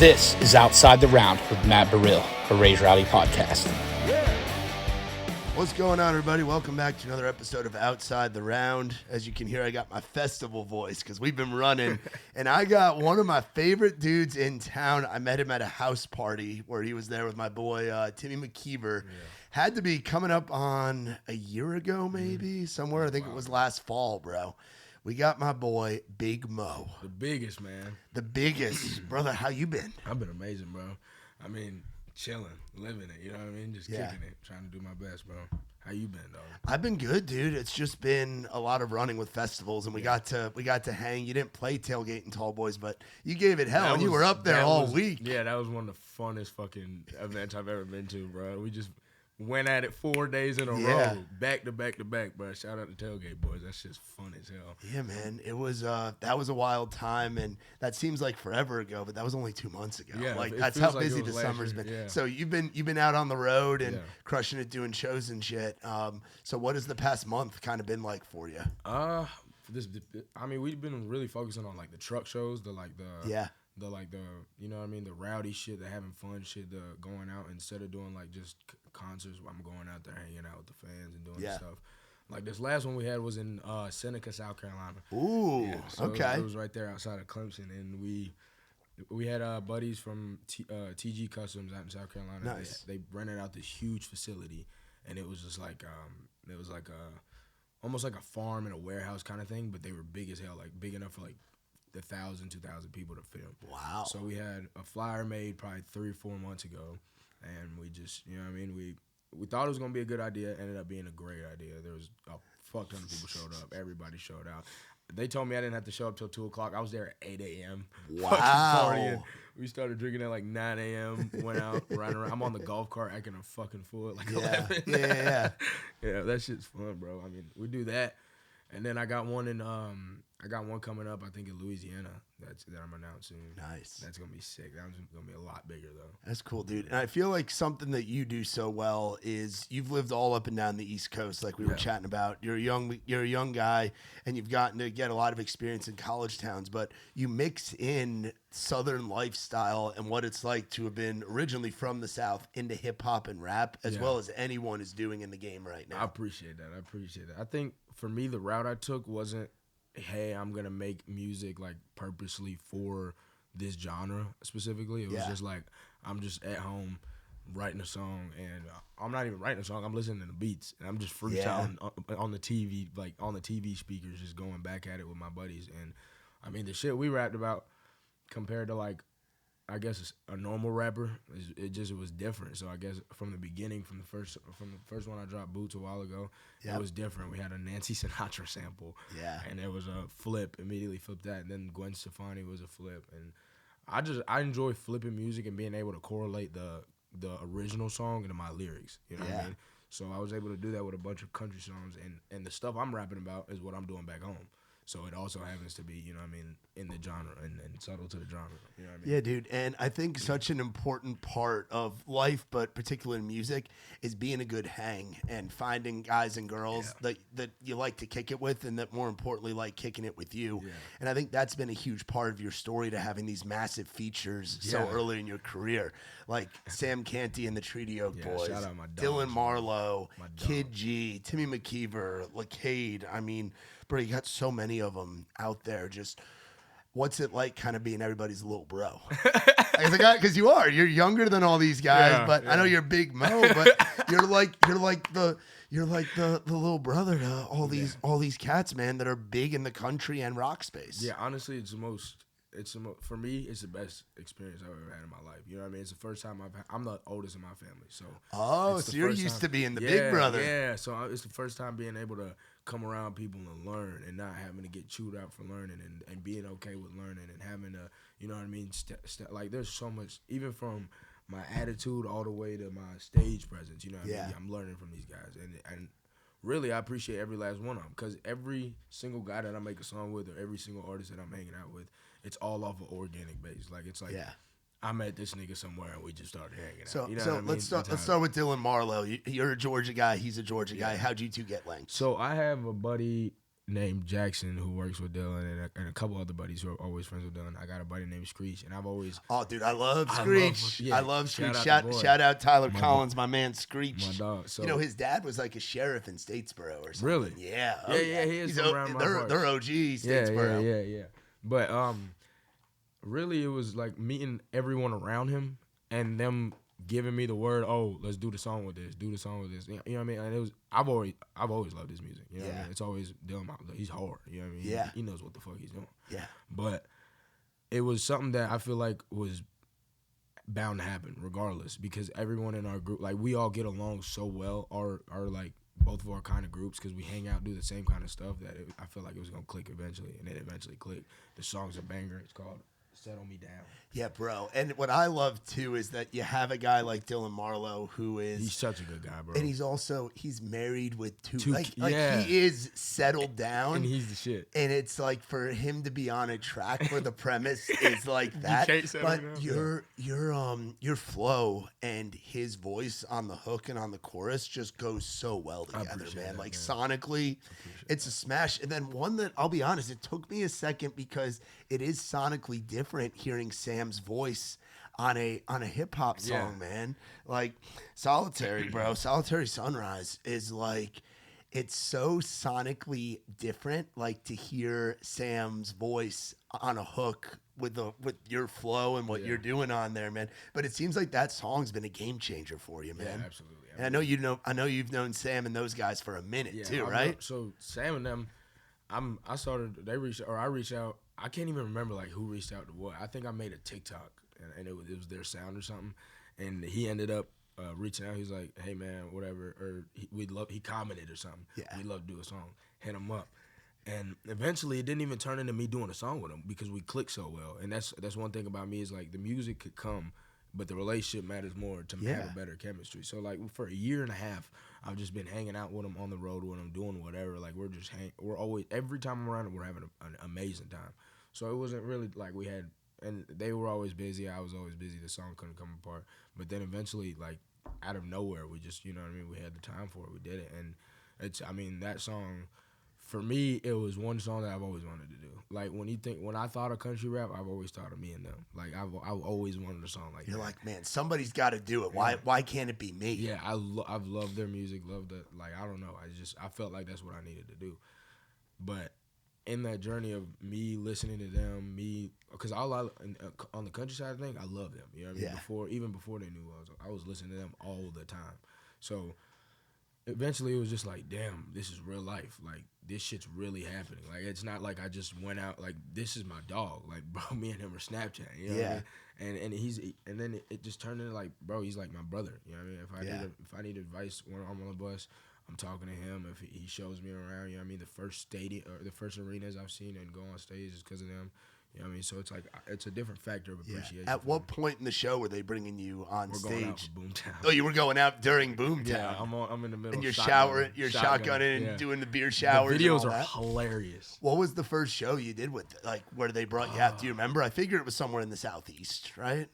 This is Outside the Round with Matt Burrill, a Raise Rowdy podcast. What's going on, everybody? Welcome back to another episode of Outside the Round. As you can hear, I got my festival voice because we've been running. And I got one of my favorite dudes in town. I met him at a house party where he was there with my boy, Timmy McKeever. Yeah. Had to be coming up on a year ago, maybe, somewhere. I think it was last fall, bro. We got my boy, Big Mo. The biggest, man. The biggest. Brother, how you been? I've been amazing, bro. I mean, chilling, living it, you know what I mean? Just kicking it, trying to do my best, bro. How you been, dog? I've been good, dude. It's just been a lot of running with festivals, and we got to hang. You didn't play Tailgate and Tall Boys, but you gave it hell, and you were up there all week. Yeah, that was one of the funnest fucking events I've ever been to, bro. We just went at it 4 days in a row, back to back to back, bro. Shout out to Tailgate Boys. That shit's fun as hell. Yeah, man. It was that was a wild time, and that seems like forever ago, but that was only 2 months ago. Yeah, like that's how like busy the summer's been. Yeah. So you've been out on the road and crushing it, doing shows and shit. So what has the past month kind of been like for you? I mean, we've been really focusing on like the truck shows, the you know what I mean, the rowdy shit, the having fun shit, the going out instead of doing like just concerts. I'm going out there hanging out with the fans and doing stuff. Like this last one we had was in Seneca, South Carolina. Ooh, so okay. It was right there outside of Clemson, and we had buddies from TG Customs out in South Carolina. Nice. They rented out this huge facility, and it was just like almost like a farm and a warehouse kind of thing, but they were big as hell, like big enough for like 1,000, 2,000 people to film. Wow. So we had a flyer made probably 3 or 4 months ago, and we just, you know what I mean, we thought it was going to be a good idea. It ended up being a great idea. There was a fuck ton of people showed up. Everybody showed out. They told me I didn't have to show up till 2 o'clock. I was there at 8 a.m. Wow. Partying. We started drinking at like 9 a.m. Went out, riding around. I'm on the golf cart acting a fucking fool at like 11. Yeah. Yeah, that shit's fun, bro. I mean, we do that. And then I got one coming up, I think, in Louisiana that I'm announcing. Nice. That's going to be sick. That's going to be a lot bigger, though. That's cool, dude. And I feel like something that you do so well is you've lived all up and down the East Coast, like we were chatting about. You're a young guy, and you've gotten to get a lot of experience in college towns, but you mix in Southern lifestyle and what it's like to have been originally from the South into hip-hop and rap, as well as anyone is doing in the game right now. I appreciate that. I think, for me, the route I took wasn't, hey, I'm going to make music like purposely for this genre specifically. It was just like, I'm just at home writing a song, and I'm not even writing a song. I'm listening to the beats, and I'm just freestyling on the TV, like on the TV speakers, just going back at it with my buddies. And I mean, the shit we rapped about compared to like, I guess a normal rapper, it was different. So I guess from the beginning, from the first one I dropped, Boots, a while ago, it was different. We had a Nancy Sinatra sample, and there was a flip, immediately flipped that, and then Gwen Stefani was a flip. And I enjoy flipping music and being able to correlate the original song into my lyrics. You know what I mean? So I was able to do that with a bunch of country songs, and the stuff I'm rapping about is what I'm doing back home. So it also happens to be, you know what I mean, in the genre and subtle to the genre. You know what I mean? Yeah, dude. And I think such an important part of life, but particularly in music, is being a good hang and finding guys and girls that you like to kick it with, and that more importantly like kicking it with you. Yeah. And I think that's been a huge part of your story, to having these massive features so early in your career. Like Sam Canty and the Treaty Oak Boys, shout out my dogs, Dylan Marlowe, Kid G, Timmy McKeever, Lacade. I mean, bro, you got so many of them out there. Just what's it like kind of being everybody's little bro? Because you're younger than all these guys, but I know you're Big Mo, but you're like the little brother to all these cats, man, that are big in the country and rock space. Yeah, honestly, for me, it's the best experience I've ever had in my life. You know what I mean? It's the first time I'm the oldest in my family, so. Oh, so you're used to being the big brother. Yeah, so it's the first time being able to come around people and learn, and not having to get chewed out for learning, and being okay with learning, and having to, you know what I mean? Like, there's so much, even from my attitude all the way to my stage presence. You know what I mean? I'm learning from these guys, and really, I appreciate every last one of them, because every single guy that I make a song with, or every single artist that I'm hanging out with, it's all off of organic base. Like, it's like, I met this nigga somewhere and we just started hanging out. You know what I mean? let's start with Dylan Marlowe. You're a Georgia guy. He's a Georgia guy. How'd you two get linked? So I have a buddy named Jackson who works with Dylan and a couple other buddies who are always friends with Dylan. I got a buddy named Screech, and I've always dude, I love Screech. I love Screech. Shout out Tyler Collins, my man Screech. My dog. So, his dad was like a sheriff in Statesboro or something. Really? Yeah. Yeah, he is from around my parts. They're OG Statesboro. Yeah. But really, it was like meeting everyone around him and them giving me the word, oh, let's do the song with this, You know what I mean? And I've always loved his music. You know what I mean? It's always Dylan. He's hard. You know what I mean? Yeah. He knows what the fuck he's doing. Yeah. But it was something that I feel like was bound to happen regardless, because everyone in our group, like, we all get along so well, our like both of our kind of groups, because we hang out, do the same kind of stuff, that I feel like it was gonna click eventually, and it eventually clicked. The song's a banger. It's called Settle Me Down. Yeah, bro. And what I love too is that you have a guy like Dylan Marlowe he's such a good guy, bro. And he's married with two yeah. He is settled down. And he's the shit. And it's like for him to be on a track where the premise is like that. But your flow and his voice on the hook and on the chorus just goes so well together, man. Like sonically, it's a smash. And then one that, I'll be honest, it took me a second because it is sonically different hearing Sam's voice on a hip hop song, man. Like Solitary, bro. Solitary Sunrise is like, it's so sonically different, like to hear Sam's voice on a hook with your flow and what you're doing on there, man. But it seems like that song's been a game changer for you, man. Yeah, absolutely. And I know you've known Sam and those guys for a minute too, right? So Sam and them, I reached out. I can't even remember like who reached out to what. I think I made a TikTok and it was their sound or something, and he ended up reaching out. He's like, "Hey man, whatever," or he commented or something. Yeah, we'd love to do a song. Hit him up, and eventually it didn't even turn into me doing a song with him because we clicked so well. And that's one thing about me is like the music could come, but the relationship matters more to have a better chemistry. So like for a year and a half, I've just been hanging out with him on the road with him, doing whatever. Like we're always, every time I'm around him, we're having an amazing time. So it wasn't really like we had, and they were always busy. I was always busy. The song couldn't come apart. But then eventually, like out of nowhere, we just, you know what I mean? We had the time for it. We did it. And that song, for me, it was one song that I've always wanted to do. Like when I thought of country rap, I've always thought of Me and Them. Like I've always wanted a song like that. You're like, man, somebody's got to do it. Why can't it be me? Yeah, I've loved their music, loved it. Like I don't know, I felt like that's what I needed to do. But in that journey of me listening to them, because on the country side of things, I love them. You know what I mean? Even before they knew I was listening to them all the time. So eventually it was just like, damn, this is real life. Like this shit's really happening. Like it's not like I just went out. Like this is my dog. Like bro, me and him are Snapchatting. You know what I mean? And then it just turned into like, bro, he's like my brother. You know what I mean? If I need advice when I'm on the bus, I'm talking to him. If he shows me around, you know what I mean? The first stadium or the first arenas I've seen and go on stage is because of them. You know what I mean? So it's like, it's a different factor of appreciation. At what point in the show were they bringing you on stage? We're going out for Boomtown. Oh, you were going out during Boomtown. Yeah, I'm in the middle. And you're shotgunning and doing the beer showers. The videos are hilarious. What was the first show you did with, like, where they brought you out? Do you remember? I figured it was somewhere in the Southeast, right?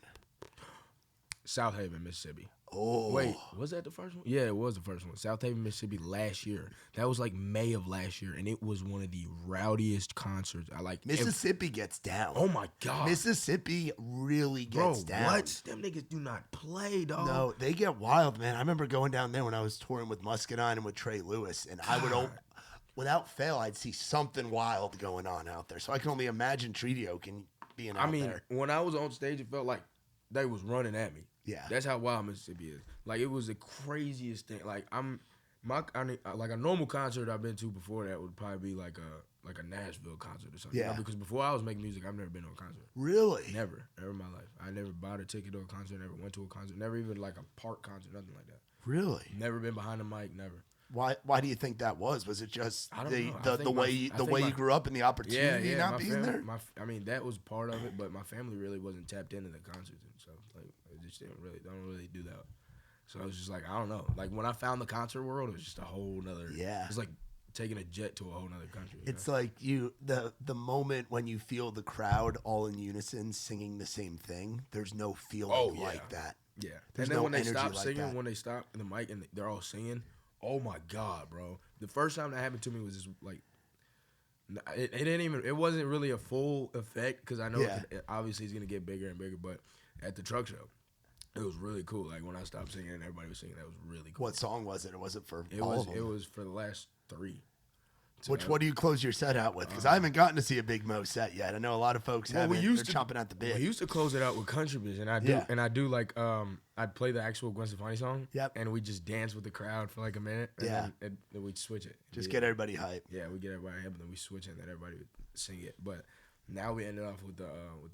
South Haven, Mississippi. Oh. Wait, was that the first one? Yeah, it was the first one. South Haven, Mississippi last year. That was like May of last year, and it was one of the rowdiest concerts. Mississippi gets down. Oh, my God. Mississippi really gets down. What? Them niggas do not play, dog. No, they get wild, man. I remember going down there when I was touring with Muscadine and with Trey Lewis, and I would, without fail, I'd see something wild going on out there. So I can only imagine Treaty can being out there. When I was on stage, it felt like they was running at me. Yeah, that's how wild Mississippi is. Like it was the craziest thing. Like like a normal concert I've been to before that would probably be like a Nashville concert or something. Yeah. You know, because before I was making music, I've never been to a concert. Really? Never in my life. I never bought a ticket to a concert. Never went to a concert. Never even like a park concert. Nothing like that. Really? Never been behind a mic. Never. Why do you think that was? Was it just the way you grew up and the opportunity not being there? That was part of it, but my family really wasn't tapped into the concerts and stuff. Like they just don't really do that. So I was just like, I don't know. Like when I found the concert world, it was just a whole nother. Yeah. It's like taking a jet to a whole nother country. It's like the moment when you feel the crowd all in unison singing the same thing. There's no feeling like that. Yeah. And then when they stop singing, when they stop in the mic and they're all singing. Oh my God, bro! The first time that happened to me was just like It didn't even. It wasn't really a full effect because I know Yeah. obviously it's gonna get bigger and bigger. But at the truck show, it was really cool. Like when I stopped singing and everybody was singing, that was really cool. What song was it? Or was it for It all was. of them? It was for the last 3. So What do you close your set out with? Because I haven't gotten to see a Big Mo set yet. I know a lot of folks haven't. They're chomping at the bit. We used to close it out with country music, and I do like I'd play the actual Gwen Stefani song. Yep. And we just dance with the crowd for like a minute. And then we'd switch it. Just get everybody hyped. Yeah, we get everybody hyped, and then we switch it, and then everybody would sing it. But now we ended off with the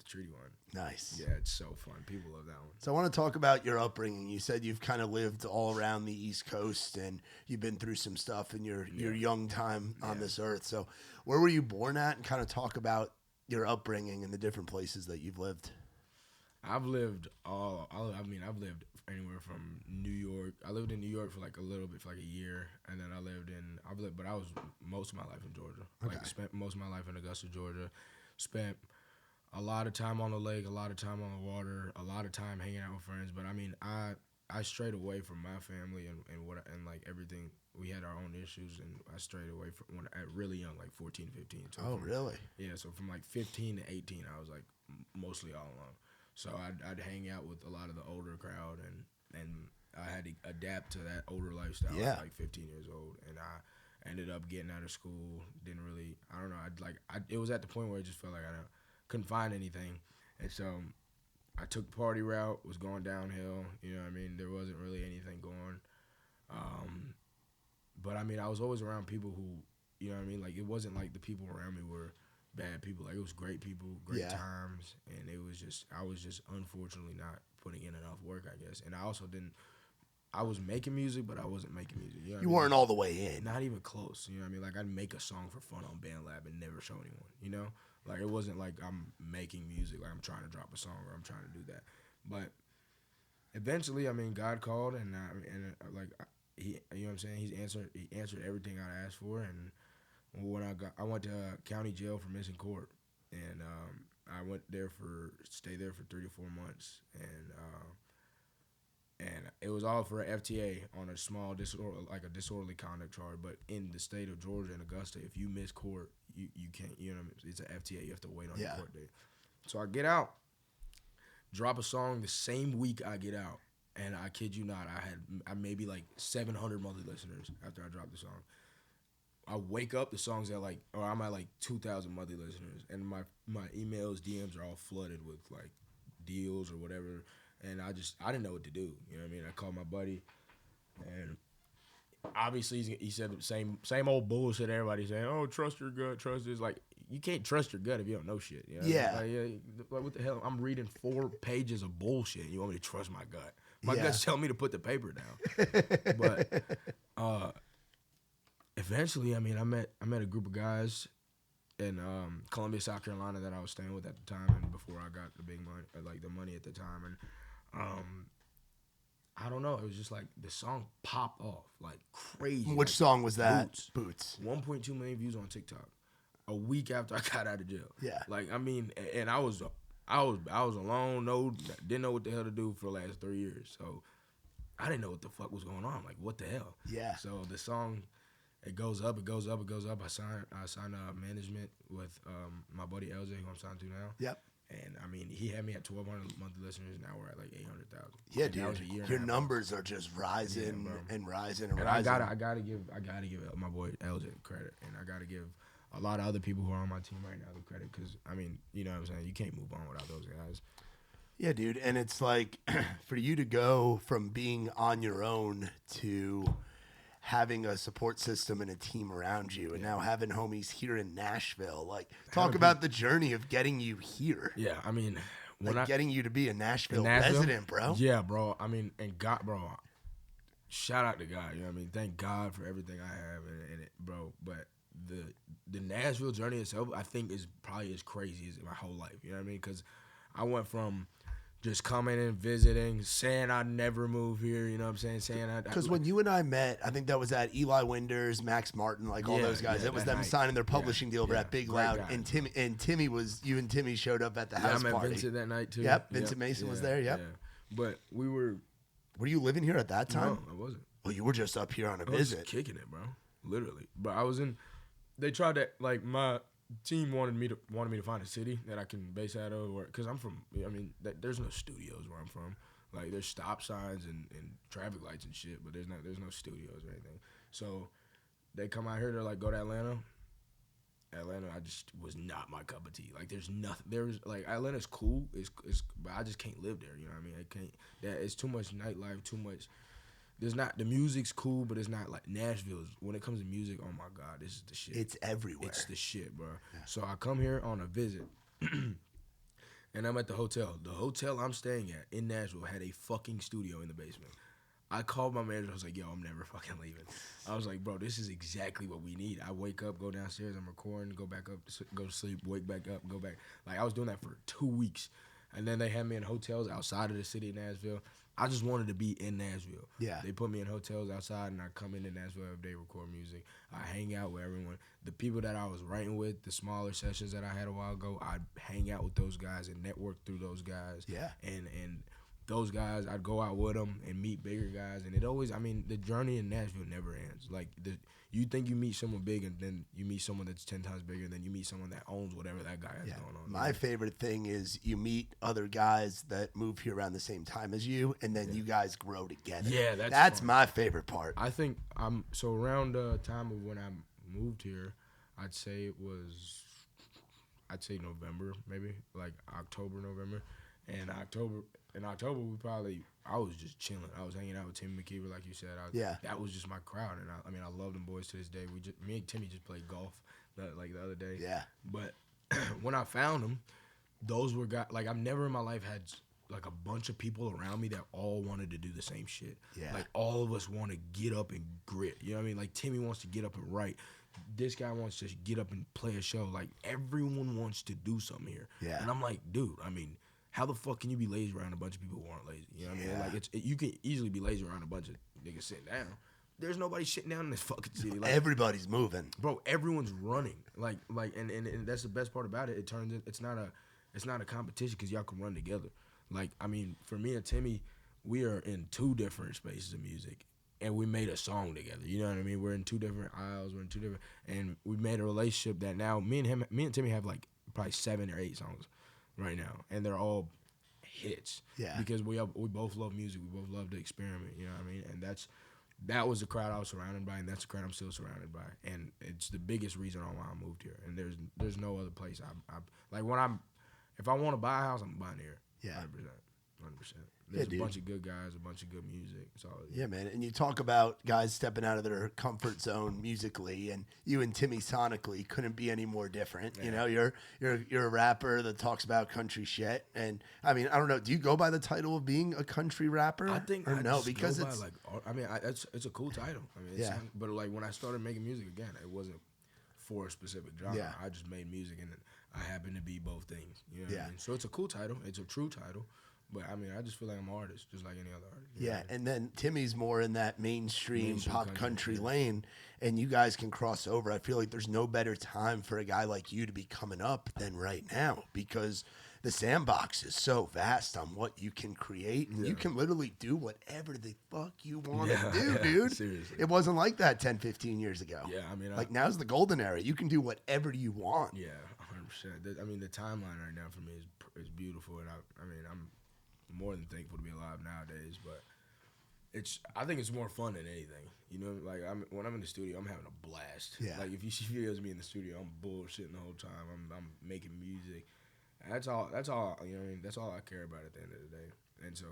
treaty one. Nice. Yeah, it's so fun. People love that one. So I want to talk about your upbringing. You said you've kind of lived all around the East Coast, and you've been through some stuff in your young time on this earth. So where were you born at, and kind of talk about your upbringing and the different places that you've lived? I've lived I've lived anywhere from New York. I lived in New York for like a little bit, for like a year, and then but I was most of my life in Georgia. Okay. Like spent most of my life in Augusta, Georgia. Spent a lot of time on the lake, a lot of time on the water, a lot of time hanging out with friends. But I mean, I strayed away from my family and like everything. We had our own issues, and I strayed away from when at really young, like 14, 15. So Really? Yeah, so from like 15 to 18, I was like mostly all alone. So I'd hang out with a lot of the older crowd, and I had to adapt to that older lifestyle at like 15 years old, and I ended up getting out of school. Didn't really, I don't know. It was at the point where it just felt like I couldn't find anything, and so I took the party route. Was going downhill. You know what I mean? There wasn't really anything going. But I mean, I was always around people who, you know what I mean? Like it wasn't like the people around me were bad people. Like it was great people, great times, and I was just unfortunately not putting in enough work, I guess. And I also I was making music, but I wasn't making music. You know You weren't all the way in. Not even close. You know what I mean? Like I'd make a song for fun on BandLab and never show anyone. You know, like it wasn't like I'm making music, like I'm trying to drop a song or I'm trying to do that. But eventually, I mean, God called, and he, you know what I'm saying? He answered everything I asked for, and when I went to county jail for missing court, and I stayed there for 3 to 4 months, and it was all for a FTA on a small disorderly conduct charge. But in the state of Georgia and Augusta, if you miss court, you can't. You know, it's an FTA. You have to wait on your court date. So I get out, drop a song the same week I get out. And I kid you not, I maybe like 700 monthly listeners after I dropped the song. I wake up, the song's at I'm at like 2,000 monthly listeners, and my emails, DMs are all flooded with like deals or whatever. And I didn't know what to do. You know what I mean? I called my buddy, and obviously he said the same old bullshit everybody's saying. Oh, trust your gut, trust this. Like you can't trust your gut if you don't know shit. You know? Like what the hell? I'm reading 4 pages of bullshit. You want me to trust my gut? My gut's telling me to put the paper down. But eventually, I mean, I met a group of guys in Columbia, South Carolina that I was staying with at the time, and before I got the big money, like the money at the time, and I don't know, it was just like the song popped off like crazy. Which song was that? Boots. 1.2 million views on TikTok. A week after I got out of jail. Yeah. Like I mean, and I was alone, didn't know what the hell to do for the last 3 years. So I didn't know what the fuck was going on. Like, what the hell? Yeah. So the song, it goes up. I signed management with my buddy LJ, who I'm signed to now. Yep. And I mean, he had me at 1,200 monthly listeners. Now we're at like 800,000. Yeah, and dude. That was a year Your numbers are just rising and rising and rising. rising. I gotta give my boy LJ credit, and I gotta give a lot of other people who are on my team right now the credit, because I mean, you know what I'm saying, you can't move on without those guys. Yeah, dude, and it's like for you to go from being on your own to having a support system and a team around you, and now having homies here in Nashville, like talk about the journey of getting you here. Yeah, I mean, getting you to be a Nashville resident, bro. Yeah, bro. I mean, and God, bro, shout out to God. You know what I mean? Thank God for everything I have, and it, bro. But the Nashville journey itself, I think, is probably as crazy as my whole life. You know what I mean? Because I went from just coming and visiting, saying I'd never move here. You know what I'm saying? Because when you and I met, I think that was at Eli Winders, Max Martin, like all those guys. It was them signing their publishing deal over at Big Loud. Guy. And Timmy you and Timmy showed up at the house party. I met Vincent that night too. Yep, Vincent Mason was there. Yep. Yeah. But we were. Were you living here at that time? No, I wasn't. Well, you were just up here on a visit. visit. I was kicking it, bro. Literally. But I was in they tried to, like, my team wanted me to find a city that I can base out of, because I'm from. I mean, there's no studios where I'm from. Like, there's stop signs and traffic lights and shit, but there's no studios or anything. So they come out here. They're like, go to Atlanta. Atlanta, I just was not my cup of tea. Like, there's nothing. There's like, Atlanta's cool, but I just can't live there. You know what I mean? I can't. It's too much nightlife, too much. There's not, the music's cool, but it's not like Nashville's. When it comes to music, oh my God, this is the shit. It's everywhere. It's the shit, bro. Yeah. So I come here on a visit, and I'm at the hotel. The hotel I'm staying at in Nashville had a fucking studio in the basement. I called my manager. I was like, yo, I'm never fucking leaving. I was like, bro, this is exactly what we need. I wake up, go downstairs, I'm recording, go back up, go to sleep, wake back up, go back. Like, I was doing that for 2 weeks. And then they had me in hotels outside of the city of Nashville. I just wanted to be in Nashville. Yeah. They put me in hotels outside, and I come into Nashville every day, record music. I hang out with everyone. The people that I was writing with, the smaller sessions that I had a while ago, I'd hang out with those guys and network through those guys. Yeah. And those guys, I'd go out with them and meet bigger guys. And it always, I mean, the journey in Nashville never ends. Like, you think you meet someone big, and then you meet someone that's 10 times bigger, and then you meet someone that owns whatever that guy has going on. My favorite thing is you meet other guys that move here around the same time as you, and then you guys grow together. Yeah, that's fun. My favorite part. I think so around the time of when I moved here, I'd say November, maybe, like October, November. And in October, I was just chilling. I was hanging out with Timmy McKeever, like you said. That was just my crowd. And I mean, I love them boys to this day. Me and Timmy just played golf the other day. Yeah. But when I found them, those were guys, like, I've never in my life had like a bunch of people around me that all wanted to do the same shit. Yeah. Like, all of us want to get up and grit. You know what I mean? Like, Timmy wants to get up and write. This guy wants to get up and play a show. Like, everyone wants to do something here. Yeah. And I'm like, dude, I mean, how the fuck can you be lazy around a bunch of people who aren't lazy? You know what I mean? Like, you can easily be lazy around a bunch of niggas sitting down. There's nobody sitting down in this fucking city. Like, everybody's moving, bro. Everyone's running. Like, and that's the best part about it. It turns in, it's not a competition because y'all can run together. Like, I mean, for me and Timmy, we are in 2 different spaces of music, and we made a song together. You know what I mean? We're in 2 different aisles. We're in 2 different, and we made a relationship that now me and Timmy have like probably 7 or 8 songs right now, and they're all hits. Yeah. Because we both love music. We both love to experiment. You know what I mean? And that was the crowd I was surrounded by, and that's the crowd I'm still surrounded by. And it's the biggest reason on why I moved here. And there's no other place I like when if I want to buy a house, I'm buying here. Yeah. 100%. There's a bunch of good guys, a bunch of good music. It's all yeah, man. And you talk about guys stepping out of their comfort zone musically, and you and Timmy sonically couldn't be any more different. Yeah. You know, you're a rapper that talks about country shit, and I mean, I don't know. Do you go by the title of being a country rapper? I think or I no, just because go it's by, like, I mean, it's a cool title. I mean, yeah. But like when I started making music again, it wasn't for a specific genre. Yeah. I just made music, and I happen to be both things. You know what Yeah. I mean? So it's a cool title. It's a true title. But, I mean, I just feel like I'm an artist, just like any other artist. Yeah, and then Timmy's more in that mainstream pop country yeah. lane, and you guys can cross over. I feel like there's no better time for a guy like you to be coming up than right now, because the sandbox is so vast on what you can create, and you can literally do whatever the fuck you want to do, dude. Seriously. It wasn't like that 10, 15 years ago. Yeah, I mean, like now's the golden era. You can do whatever you want. Yeah, 100%. I mean, the timeline right now for me is beautiful, and I mean, I'm more than thankful to be alive nowadays, but I think it's more fun than anything. You know, like when I'm in the studio, I'm having a blast. Yeah. Like if you see videos of me in the studio, I'm bullshitting the whole time. I'm making music. That's all. You know what I mean? That's all I care about at the end of the day. And so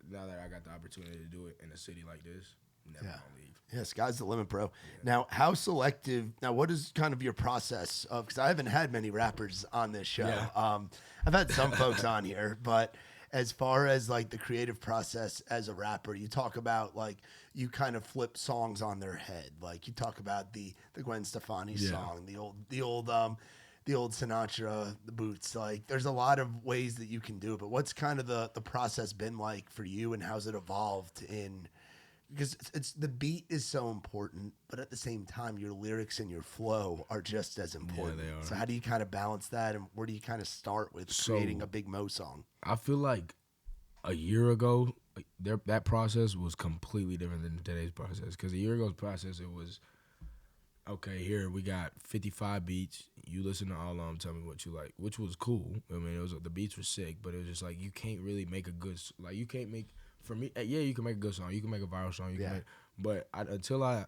now that I got the opportunity to do it in a city like this, never gonna leave. Yeah, sky's the limit, bro. Yeah. Now, what is kind of your process of? Because I haven't had many rappers on this show. Yeah. I've had some folks on here, but as far as like the creative process as a rapper, you talk about like you kind of flip songs on their head. Like you talk about the Gwen Stefani song, the old Sinatra, the Boots. Like there's a lot of ways that you can do it. But what's kind of the process been like for you, and how's it evolved in? Because it's the beat is so important, but at the same time, your lyrics and your flow are just as important. Yeah, they are. So how do you kind of balance that, and where do you kind of start with creating a Big Mo song? I feel like a year ago, that process was completely different than today's process. Because a year ago's process, it was okay, here we got 55 beats. You listen to all of them. Tell me what you like, which was cool. I mean, the beats were sick, but it was just like you can't really make a good you can't make for me. Yeah, you can make a good song. You can make a viral song. You can make, but until I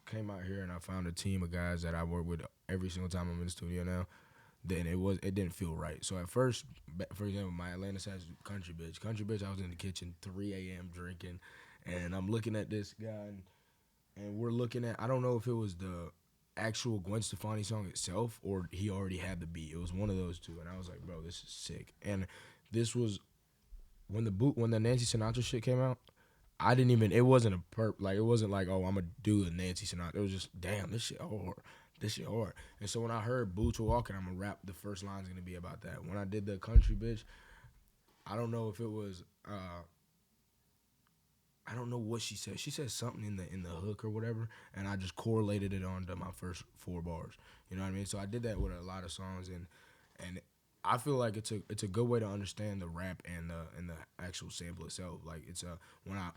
came out here and I found a team of guys that I work with every single time I'm in the studio now, then it didn't feel right. So at first, for example, my Atlanta Sash Country Bitch, I was in the kitchen 3 a.m. drinking, and I'm looking at this guy, and we're looking at, I don't know if it was the actual Gwen Stefani song itself or he already had the beat. It was one of those two, and I was like, bro, this is sick. And this was when the Nancy Sinatra shit came out. It wasn't it wasn't like, oh, I'm gonna do the Nancy Sinatra. It was just, damn, this shit hard. And so when I heard Boots Were Walking, I'm gonna rap, the first line's gonna be about that. When I did the Country Bitch, I don't know if it was I don't know what she said. She said something in the hook or whatever, and I just correlated it onto my first 4 bars. You know what I mean? So I did that with a lot of songs, and I feel like it's a good way to understand the rap and the actual sample itself. Like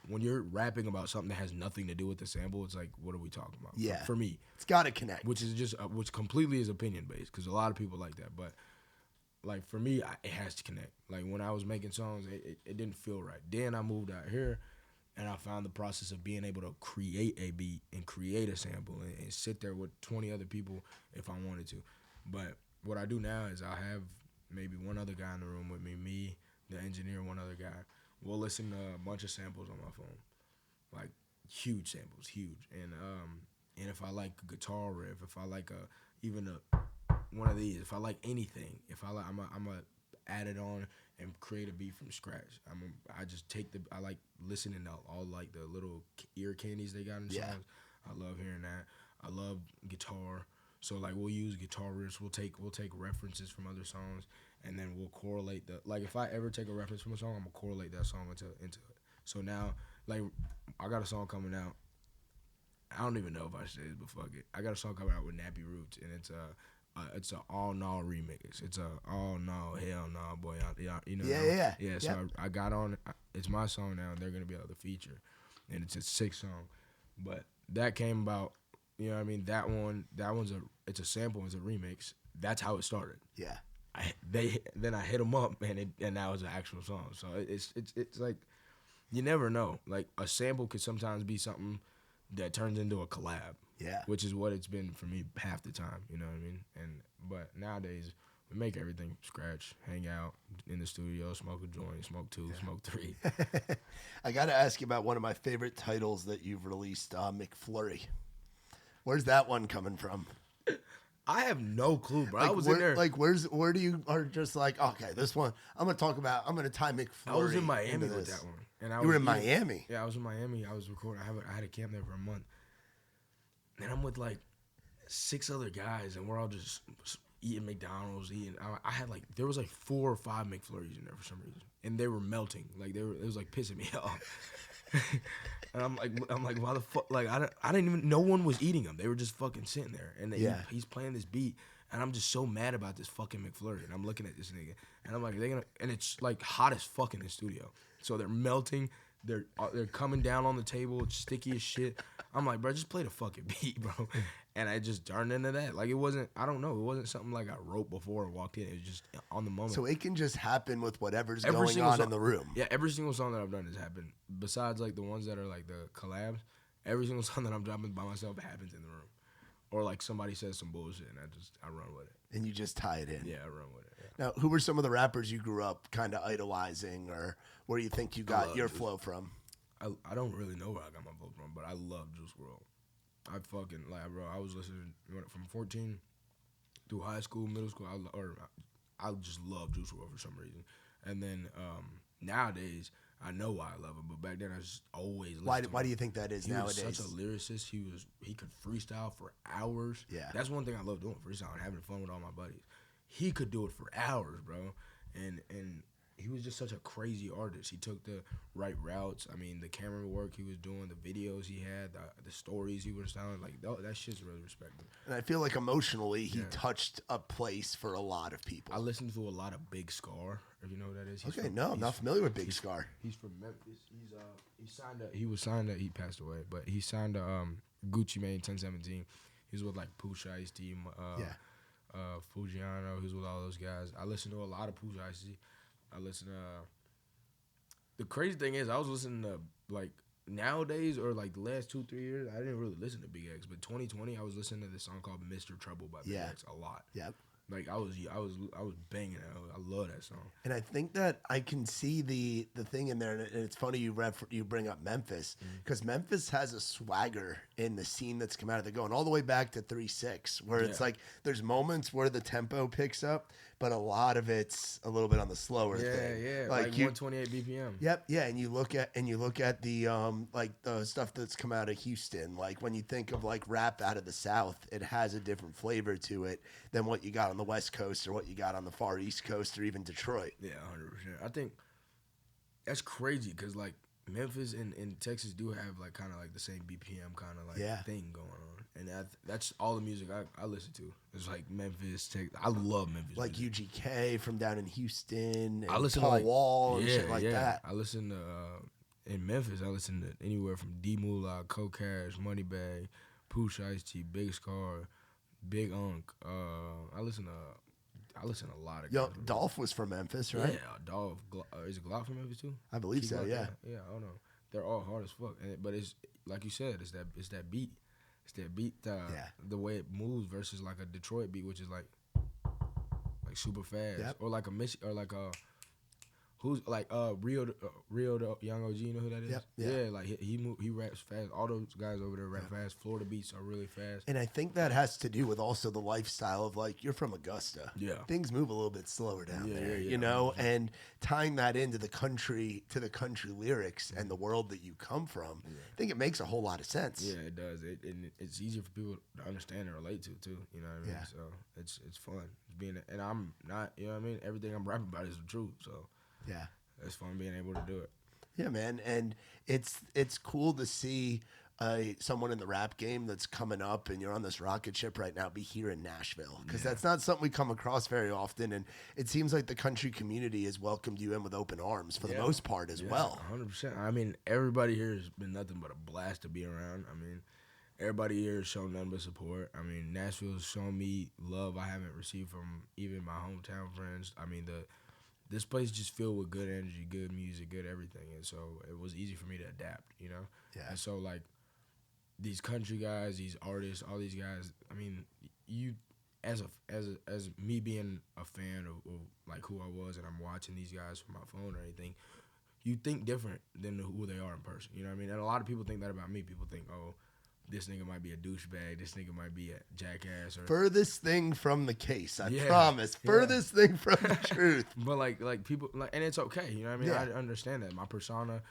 when you're rapping about something that has nothing to do with the sample, it's like, what are we talking about? Yeah, for me, it's got to connect. Which is just which completely is opinion based, because a lot of people like that, but like for me, it has to connect. Like when I was making songs, it didn't feel right. Then I moved out here, and I found the process of being able to create a beat and create a sample and sit there with 20 other people if I wanted to. But what I do now is I have maybe one other guy in the room with me, the engineer, one other guy. We'll listen to a bunch of samples on my phone, like huge samples, huge. And if I like a guitar riff, if I like one of these, if I like anything, I'm gonna add it on and create a beat from scratch. I like listening to all like the little ear candies they got in songs. I love hearing that. I love guitar. So like we'll use guitar riffs. We'll take references from other songs, and then we'll correlate if I ever take a reference from a song, I'm gonna correlate that song into it. So now, like, I got a song coming out. I don't even know if I should say this, but fuck it. I got a song coming out with Nappy Roots, and it's a all no remix. It's a all no, hell no, boy. You know. Yeah. So I got on. It's my song now, and they're gonna be able to feature, and it's a 6 song. But that came about. You know what I mean? It's a sample, it's a remix. That's how it started. Yeah. Then I hit them up, and now it's an actual song. So it's like, you never know. Like a sample could sometimes be something that turns into a collab. Yeah. Which is what it's been for me half the time. You know what I mean? But nowadays we make everything scratch, hang out in the studio, smoke a joint, smoke 2, smoke 3. I got to ask you about one of my favorite titles that you've released, McFlurry. Where's that one coming from? I have no clue, bro. Like, I was in there. Like, where do you are just like, okay, this one I'm gonna tie McFlurry. I was in Miami with that one, and you were in Miami. Yeah, I was in Miami. I was recording. I had a camp there for a month, and I'm with like 6 other guys, and we're all just eating McDonald's. I had like there was like 4 or 5 McFlurries in there for some reason, and they were melting. Like it was like pissing me off. And I'm like, why the fuck? Like I didn't even. No one was eating them. They were just fucking sitting there, and he's playing this beat, and I'm just so mad about this fucking McFlurry. And I'm looking at this nigga, and I'm like, and it's like hot as fuck in the studio. So they're melting. They're coming down on the table. It's sticky as shit. I'm like, bro, just play the fucking beat, bro. And I just turned into that. Like, it wasn't, I don't know, it wasn't something like I wrote before or walked in. It was just on the moment. So it can just happen with whatever's going on in the room. Yeah, every single song that I've done has happened. Besides, like, the ones that are, like, the collabs, every single song that I'm dropping by myself happens in the room. Or, like, somebody says some bullshit, and I run with it. And you just tie it in. Yeah, I run with it. Yeah. Now, who were some of the rappers you grew up kind of idolizing, or where do you think you got your flow from? I don't really know where I got my flow from, but I love Juice WRLD. I fucking, like, bro, I was listening from 14 through high school, middle school. I just love Juice WRLD for some reason. And then nowadays, I know why I love him, but back then I just always listened to him. Why do you think that is nowadays? He was such a lyricist. He could freestyle for hours. Yeah. That's one thing I love doing, freestyling, having fun with all my buddies. He could do it for hours, bro. And he was just such a crazy artist. He took the right routes. I mean, the camera work he was doing, the videos he had, the stories he was telling, like, that shit's really respected. And I feel like emotionally he touched a place for a lot of people. I listened to a lot of Big Scar, if you know what that is. I'm not familiar with Big Scar. He's from Memphis. He passed away, but he signed to Gucci Mane 1017. He's with like Pusha Ice-T, Fujiano. He's with all those guys. I listen to a lot of Pusha Ice-T. I listen to. The crazy thing is, I was listening to like nowadays or like the last 2-3 years. I didn't really listen to Big X, but 2020, I was listening to this song called "Mr. Trouble" by Big X a lot. Yep. Like I was banging it. I love that song. And I think that I can see the thing in there, and it's funny you bring up Memphis, because Memphis has a swagger in the scene that's come out of it, going all the way back to 3-6, where it's like there's moments where the tempo picks up, but a lot of it's a little bit on the slower thing. Yeah, like 128 BPM. Yep, yeah, and you look at the like the stuff that's come out of Houston. Like when you think of like rap out of the South, it has a different flavor to it than what you got on the West Coast or what you got on the far East Coast or even Detroit. Yeah, 100%. I think that's crazy because like Memphis and Texas do have like kind of like the same BPM kind of like thing going on, and that's all the music I listen to. It's like Memphis, Texas. I love Memphis. Like music. UGK from down in Houston. And I listen Paul to like, Wall and shit like that. I listen to in Memphis. I listen to anywhere from D Moolah, Cold Cash, Moneybag, Pusha Ice-T, Big Scar, Big Unk. I listen to a lot of. Yo, Dolph was from Memphis, right? Yeah, Dolph. Is it Glock from Memphis too? I believe so. Yeah. Yeah, I don't know. They're all hard as fuck, but it's like you said, it's that beat. It's that beat. The way it moves versus like a Detroit beat, which is like super fast, or like a who's like Rio the Young OG. You know who that is? Yep. Yeah, like he raps fast. All those guys over there rap fast. Florida beats are really fast. And I think that has to do with also the lifestyle of like you're from Augusta. Yeah, things move a little bit slower down there, yeah, you know. And tying that into the country lyrics and the world that you come from, I think it makes a whole lot of sense. Yeah, it does. It's easier for people to understand and relate to too. You know what I mean? Yeah. So it's fun. And I'm not. You know what I mean? Everything I'm rapping about is the truth. So. Yeah, it's fun being able to do it. Yeah, man, and it's cool to see someone in the rap game that's coming up, and you're on this rocket ship right now, be here in Nashville, because that's not something we come across very often, and it seems like the country community has welcomed you in with open arms for the most part as well. 100%. I mean, everybody here has been nothing but a blast to be around. I mean, everybody here has shown nothing but support. I mean, Nashville's shown me love I haven't received from even my hometown friends. I mean, this place just filled with good energy, good music, good everything, and so it was easy for me to adapt, you know. Yeah. And so like these country guys, these artists, all these guys. I mean, you as me being a fan of like who I was, and I'm watching these guys from my phone or anything, you think different than who they are in person. You know what I mean? And a lot of people think that about me. People think, oh, this nigga might be a douchebag. This nigga might be a jackass. Or furthest thing from the case, I promise. Furthest thing from the truth. But like people, like, and it's okay. You know what I mean? I understand that. My persona,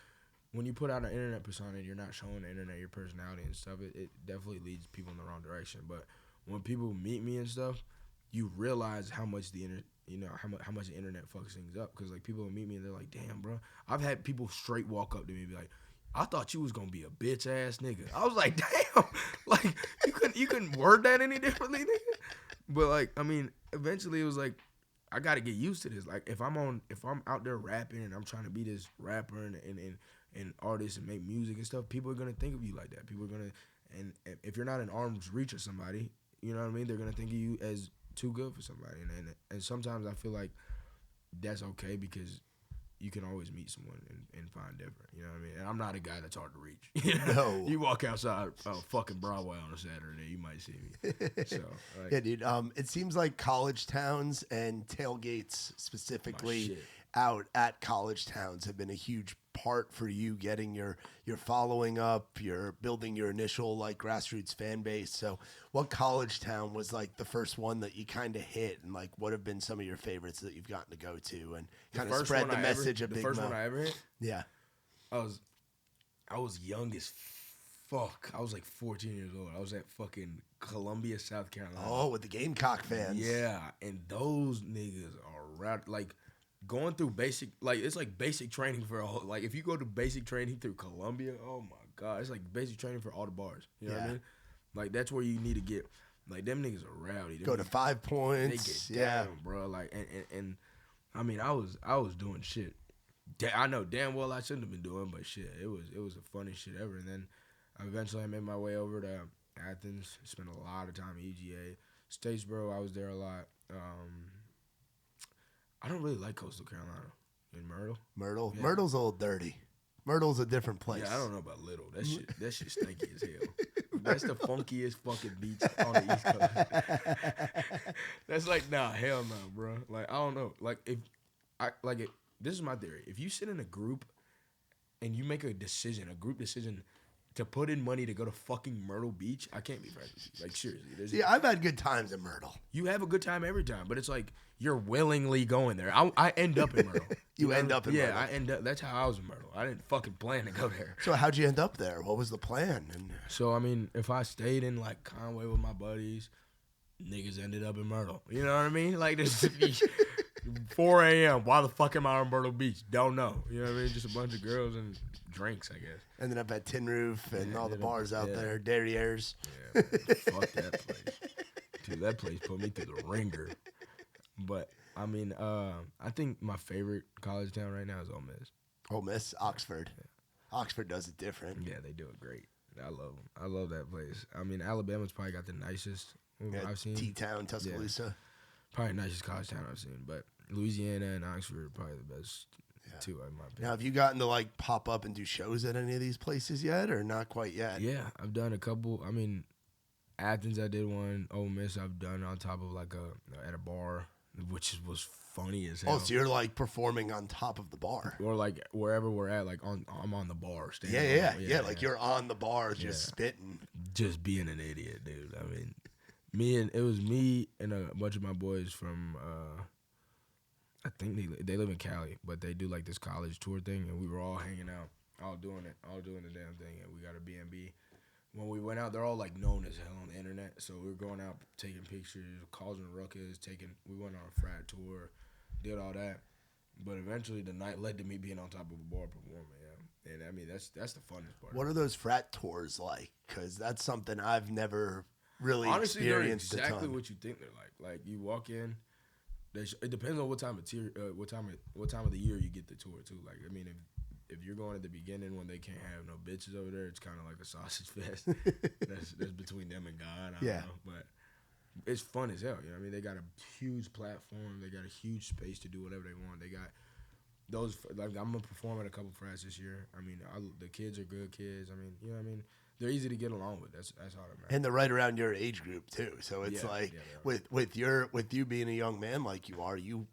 when you put out an internet persona, you're not showing the internet your personality and stuff. It definitely leads people in the wrong direction. But when people meet me and stuff, you realize how much how much the internet fucks things up. Because like people will meet me and they're like, damn, bro. I've had people straight walk up to me and be like, I thought you was gonna be a bitch ass nigga. I was like, damn, like you couldn't word that any differently, nigga. But like, I mean, eventually it was like, I gotta get used to this. Like, if I'm out there rapping and I'm trying to be this rapper and artist and make music and stuff, people are gonna think of you like that. People are gonna, and if you're not in arm's reach of somebody, you know what I mean? They're gonna think of you as too good for somebody. And sometimes I feel like that's okay because you can always meet someone and find different. You know what I mean? And I'm not a guy that's hard to reach. You know? No. You walk outside fucking Broadway on a Saturday, you might see me. So, like, yeah, dude. It seems like college towns and tailgates specifically out at college towns have been a huge part for you getting your following up, you're building your initial like grassroots fan base. So what college town was like the first one that you kind of hit, and like what have been some of your favorites that you've gotten to go to and kind of spread the message of Big Mo? The first one I ever hit? Yeah. I was young as fuck. I was like 14 years old. I was at fucking Columbia, South Carolina. Oh, with the Gamecock fans. Yeah, and those niggas are like going through basic, like it's like basic training for all. Like if you go to basic training through Columbia, oh my god, it's like basic training for all the bars. You know what I mean? Like that's where you need to get. Like them niggas are rowdy. Go to 5 points. They get down, bro. Like and I mean I was doing shit. I know damn well I shouldn't have been doing, but shit, it was the funniest shit ever. And then eventually I made my way over to Athens. Spent a lot of time at UGA. Statesboro, I was there a lot. I don't really like Coastal Carolina. In Myrtle? Myrtle? Yeah. Myrtle's a little dirty. Myrtle's a different place. Yeah, I don't know about Little. That shit stinky as hell. That's the funkiest fucking beach on the East Coast. That's like, nah, hell no, bro. Like, I don't know. Like, this is my theory. If you sit in a group and you make a group decision to put in money to go to fucking Myrtle Beach, I can't be friends with you. Like, seriously. Yeah, I've had good times in Myrtle. You have a good time every time, but it's like you're willingly going there. I end up in Myrtle. You end up in Myrtle. Yeah, I end up. That's how I was in Myrtle. I didn't fucking plan to go there. So how'd you end up there? What was the plan? So, I mean, if I stayed in, like, Conway with my buddies, niggas ended up in Myrtle. You know what I mean? Like, this 4 a.m. Why the fuck am I on Myrtle Beach? Don't know. You know what I mean? Just a bunch of girls and drinks, I guess. Ended up at Tin Roof and all the bars out there, Derrieres. Yeah, fuck that place. Dude, that place put me through the ringer. But, I mean, I think my favorite college town right now is Ole Miss. Ole Miss, Oxford. Yeah. Oxford does it different. Yeah, they do it great. I love them. I love that place. I mean, Alabama's probably got the nicest I've seen. T-Town, Tuscaloosa. Yeah. Probably the nicest college town I've seen. But Louisiana and Oxford are probably the best two, in my opinion. Now, have you gotten to, like, pop up and do shows at any of these places yet, or not quite yet? Yeah, I've done a couple. I mean, Athens, I did one. Ole Miss, I've done on top of, like, at a bar, which was funny as hell. Oh, so you're, like, performing on top of the bar. Or, like, wherever we're at, like, I'm on the bar. Yeah, like, you're on the bar just spitting. Just being an idiot, dude. I mean, it was me and a bunch of my boys from, I think they live in Cali, but they do, like, this college tour thing, and we were all hanging out, all doing the damn thing, and we got a B&B. When we went out, they're all, like, known as hell on the internet, so we were going out taking pictures, causing ruckus, we went on a frat tour, did all that, but eventually the night led to me being on top of a bar performing, yeah. And I mean, that's the funnest part. What are those frat tours like? Because that's something I've never really honestly experienced. They're exactly what you think they're like. Like, you walk in, it depends on what time of the year you get the tour too. Like, I mean, if you're going at the beginning when they can't have no bitches over there, it's kind of like a sausage fest. that's between them and God. I don't know, but it's fun as hell. You know what I mean? They got a huge platform. They got a huge space to do whatever they want. They got those, like, I'm gonna perform at a couple frats this year. I mean, the kids are good kids. I mean, you know what I mean? They're easy to get along with. That's all that matters. And they're right around your age group too. So it's with you being a young man like you are, you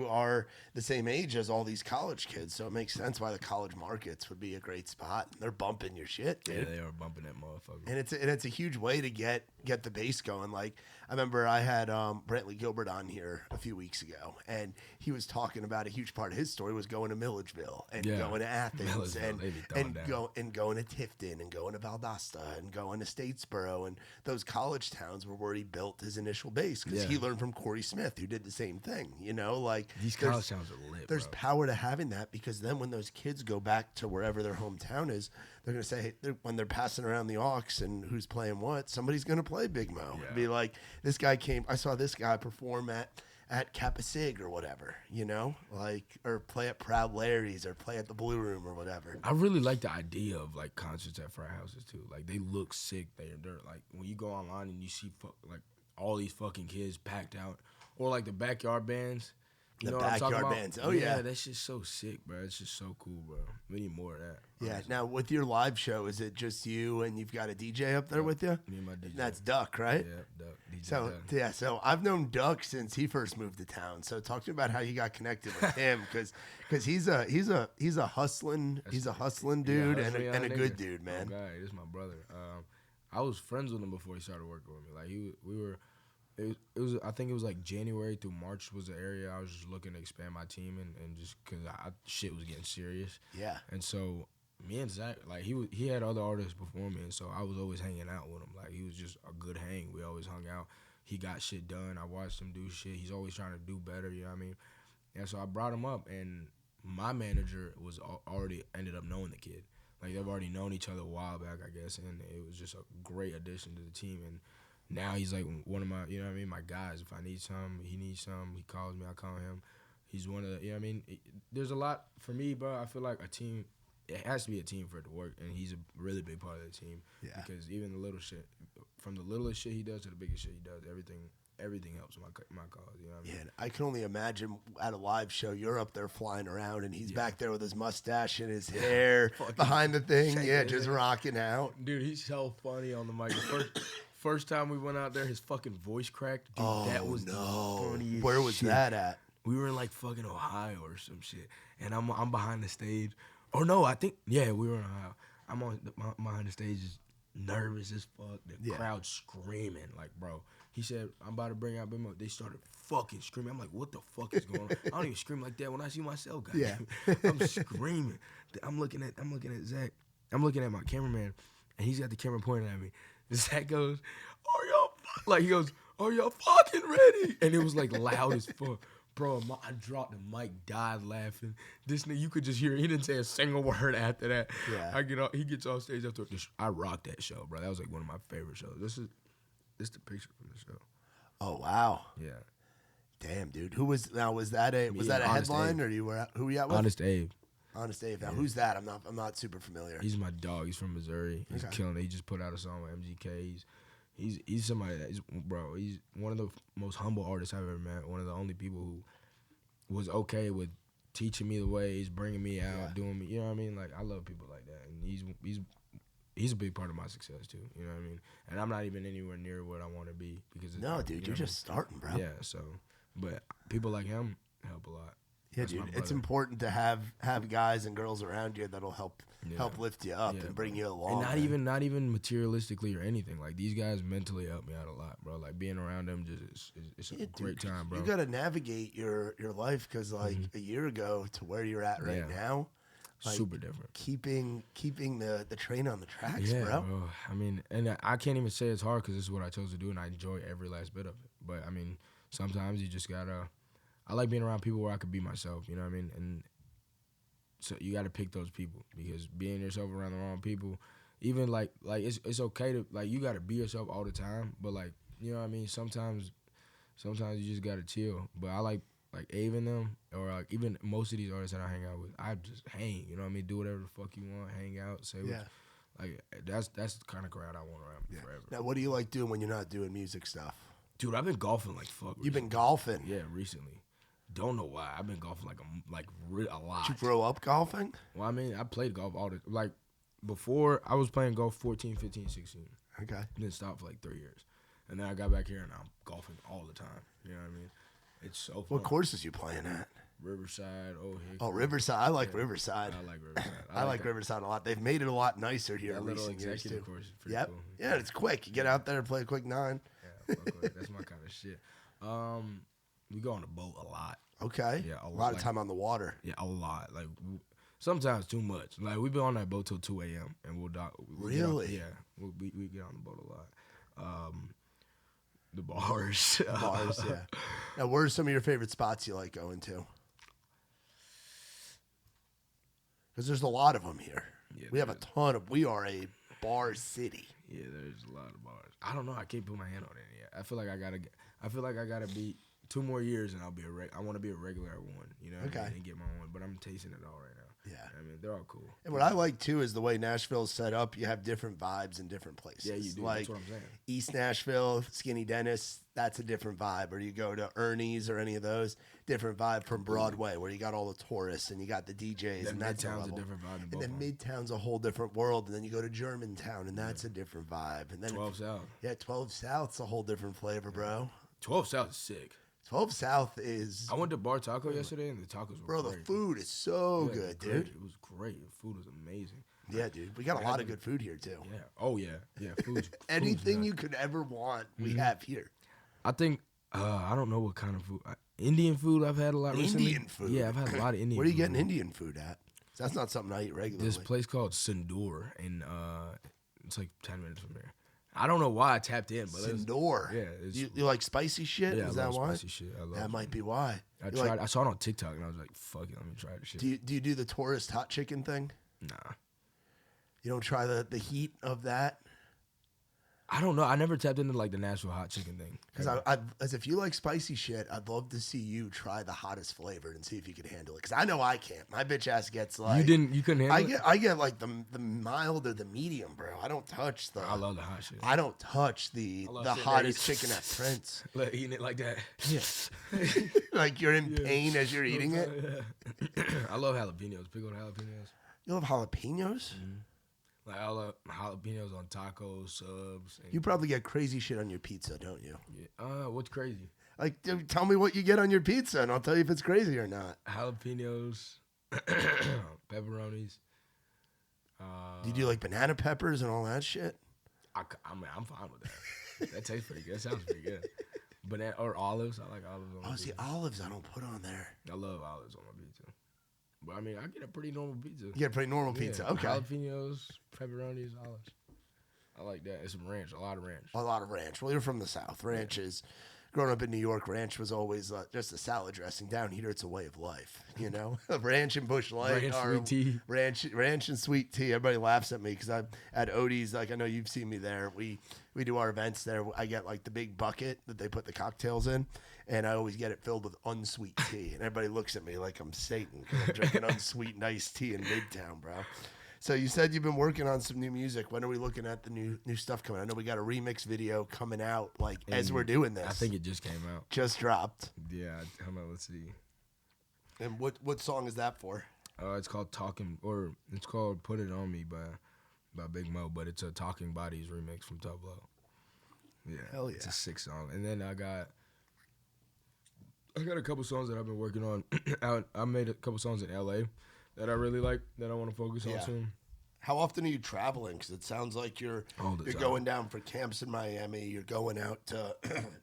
are the same age as all these college kids, so it makes sense why the college markets would be a great spot. They're bumping your shit, dude. Yeah, they are bumping that motherfucker. And it's a huge way to get the bass going. Like, I remember I had Brantley Gilbert on here a few weeks ago, and he was talking about a huge part of his story was going to Milledgeville and going to Athens and going to Tifton and going to Valdosta and going to Statesboro and those college towns were where he built his initial base because he learned from Corey Smith, who did the same thing. You know, like, these college towns are lit. There's power to having that, because then when those kids go back to wherever their hometown is, they're gonna say, when they're passing around the aux and who's playing what, somebody's gonna play Big Mo. Yeah. Be like, this guy I saw this guy perform at Kappa Sig or whatever, you know, like, or play at Proud Larry's or play at the Blue Room or whatever. I really like the idea of, like, concerts at frat houses too. Like, they look sick. They're like, when you go online and you see like all these fucking kids packed out, or like the backyard bands. You know what I'm talking about? Bands. Oh, yeah. That shit's so sick, bro. It's just so cool, bro. We need more of that. Yeah. Honestly. Now, with your live show, is it just you and you've got a DJ up there with you? Me and my DJ. That's Duck, right? Yeah, Duck. DJ so, Duck. So I've known Duck since he first moved to town. So talk to me about how you got connected with him, because he's a hustling dude and a good dude, man. Oh, God, this is my brother. I was friends with him before he started working with me. Like, we were. It was. I think it was like January through March was the area I was just looking to expand my team and just because shit was getting serious. Yeah. And so me and Zach, like, he had other artists before me, and so I was always hanging out with him. Like, he was just a good hang. We always hung out. He got shit done. I watched him do shit. He's always trying to do better. You know what I mean? And so I brought him up, and my manager was already ended up knowing the kid. Like, they've already known each other a while back, I guess, and it was just a great addition to the team. And now he's like one of my, you know what I mean, my guys. If I need some, he needs some, he calls me, I call him. He's one of the, you know what I mean? There's a lot, for me, bro, I feel like a team, it has to be a team for it to work, and he's a really big part of the team. Yeah. Because even the little shit, from the littlest shit he does to the biggest shit he does, everything helps my cause. You know what I mean? Yeah, I can only imagine at a live show, you're up there flying around, and he's back there with his mustache and his hair behind the thing. Yeah, just rocking out. Dude, he's so funny on the mic. First time we went out there, his fucking voice cracked. Dude, that was the funniest Where was shit. that at? We were in like fucking Ohio or some shit, and I'm behind the stage. Or no, I think we were in Ohio. I'm behind the stage, just nervous as fuck. The crowd screaming, like, bro. He said, "I'm about to bring out Bimbo." They started fucking screaming. I'm like, "What the fuck is going on?" I don't even scream like that when I see myself, guys. Yeah. I'm screaming. I'm looking at Zach. I'm looking at my cameraman, and he's got the camera pointing at me. Zach goes, "Are y'all like?" He goes, "Are y'all fucking ready?" And it was like loud as fuck. Bro, I dropped the mic, died laughing. This nigga, you could just hear. He didn't say a single word after that. Yeah. He gets off stage after. I rocked that show, bro. That was like one of my favorite shows. This is the picture from the show. Oh wow. Yeah. Damn, dude. Who was that a Honest headline Abe. or who were you out with? Honest Abe. Honest Abe. Now who's that? I'm not super familiar. He's my dog. He's from Missouri. He's killing it. He just put out a song with MGK. He's somebody that he's one of the most humble artists I've ever met. One of the only people who was okay with teaching me the ways, bringing me out, doing me. You know what I mean? Like, I love people like that, and he's a big part of my success too. You know what I mean? And I'm not even anywhere near what I want to be because no, dude, you're just starting, bro. Yeah. So, but people like him help a lot. Yeah, dude, it's important to have guys and girls around you that'll help lift you up and bring you along. And not even materialistically or anything. Like, these guys mentally help me out a lot, bro. Like, being around them it's a great time, bro. You got to navigate your life because like a year ago to where you're at right now, like, super different. Keeping the train on the tracks, bro. I mean, and I can't even say it's hard because this is what I chose to do, and I enjoy every last bit of it. But I mean, sometimes you just gotta. I like being around people where I could be myself, you know what I mean? And so you got to pick those people because being yourself around the wrong people, even like it's okay to, like, you got to be yourself all the time, but like, you know what I mean? Sometimes you just got to chill. But I like Ave and them, or like even most of these artists that I hang out with, I just hang, you know what I mean? Do whatever the fuck you want, hang out, say what, like, that's the kind of crowd I want around forever. Now, what do you like doing when you're not doing music stuff? Dude, I've been golfing like fuck. You've been golfing? Yeah, recently. Don't know why. I've been golfing a lot. Did you grow up golfing? Well, I mean, I played golf before I was playing golf 14, 15, 16. Okay. And then stopped for like 3 years. And then I got back here and I'm golfing all the time. You know what I mean? It's so fun. What courses you playing at? Riverside, Riverside. I like Riverside. I like Riverside. I like Riverside a lot. They've made it a lot nicer here in recent years too. Course is pretty cool. Yeah, it's quick. You get out there and play a quick 9. Yeah, that's my kind of shit. We go on the boat a lot. Okay. Yeah, a lot of time on the water. Yeah, a lot. Like, sometimes too much. Like, we've been on that boat till 2 a.m. and we'll dock. Really? We get on the boat a lot. The bars. Bars, yeah. Now, where are some of your favorite spots you like going to? Because there's a lot of them here. Yeah, we have a ton of. We are a bar city. Yeah, there's a lot of bars. I don't know. I can't put my hand on it yet. I feel like I gotta be 2 more years and I'll be I want to be a regular at one. You know what I mean? And get my one. But I'm tasting it all right now. Yeah. I mean, they're all cool. And what I like too is the way Nashville's set up. You have different vibes in different places. Yeah, you do. Like, that's what I'm saying. East Nashville, Skinny Dennis, that's a different vibe. Or you go to Ernie's or any of those, different vibe from Broadway, where you got all the tourists and you got the DJs. Then and that's Midtown's a different vibe. And then Midtown's a whole different world. And then you go to Germantown, and that's a different vibe. And then 12 South. Yeah, 12 South's a whole different flavor, bro. 12 South is sick. 12 South is... I went to Bar Taco yesterday, and the tacos were great. The food is so good, dude. It was great. The food was amazing. Yeah, dude. We got a lot of good food here, too. Yeah. Oh, yeah. Yeah, food's anything you could ever want, we have here. I think, I don't know what kind of food. Indian food I've had a lot recently. Indian food? Yeah, I've had a lot of Indian food. Where are you getting Indian food at? That's not something I eat regularly. This place called Sindoor, and it's like 10 minutes from there. I don't know why I tapped in, but Sindoor. Yeah, you like spicy shit? Yeah, Is I that love why? spicy shit. I love that might be why. I tried. I saw it on TikTok, and I was like, "Fuck it, let me try this shit." Do you do the tourist hot chicken thing? Nah. You don't try the heat of that? I don't know. I never tapped into like the Nashville hot chicken thing. Because as if you like spicy shit, I'd love to see you try the hottest flavor and see if you could handle it. Because I know I can't. My bitch ass gets like you couldn't handle it. I get like the mild or the medium, bro. I don't touch the. I love the hot shit. I don't touch the hottest chicken at Prince. Like eating it like that. Yeah. Like you're in pain as you're eating it. Yeah. I love jalapenos. Pickled jalapenos. You love jalapenos? Mm-hmm. Like I love jalapenos on tacos, subs. You probably get crazy shit on your pizza, don't you? Yeah. What's crazy? Like, tell me what you get on your pizza, and I'll tell you if it's crazy or not. Jalapenos, pepperonis. Do you do like banana peppers and all that shit? I'm fine with that. That tastes pretty good. That sounds pretty good. Banana or olives. I like olives on my pizza. See, olives I don't put on there. I love olives on my pizza. But I mean, I get a pretty normal pizza. You get a pretty normal pizza. Okay. Jalapenos, pepperonis, olives. I like that. And some ranch. A lot of ranch. A lot of ranch. Well, you're from the South. Ranch is, growing up in New York, ranch was always just a salad dressing. Down here, it's a way of life. You know, ranch and Bush Light, ranch, sweet tea, ranch and sweet tea. Everybody laughs at me because I'm at Odie's. Like I know you've seen me there. We do our events there. I get like the big bucket that they put the cocktails in, and I always get it filled with unsweet tea. And everybody looks at me like I'm Satan because I'm drinking unsweetened iced tea in Midtown, bro. So you said you've been working on some new music. When are we looking at the new stuff coming? I know we got a remix video coming out as we're doing this. I think it just came out. Just dropped. Yeah. Hold on. Let's see. And what song is that for? It's called it's called Put It On Me by Big Mo, but it's a Talking Bodies remix from Top Low. Yeah. Hell yeah. It's a sick song. And then I got a couple songs that I've been working on. I made a couple songs in LA that I really like that I want to focus on soon. How often are you traveling? Because it sounds like you're going down for camps in Miami. You're going out to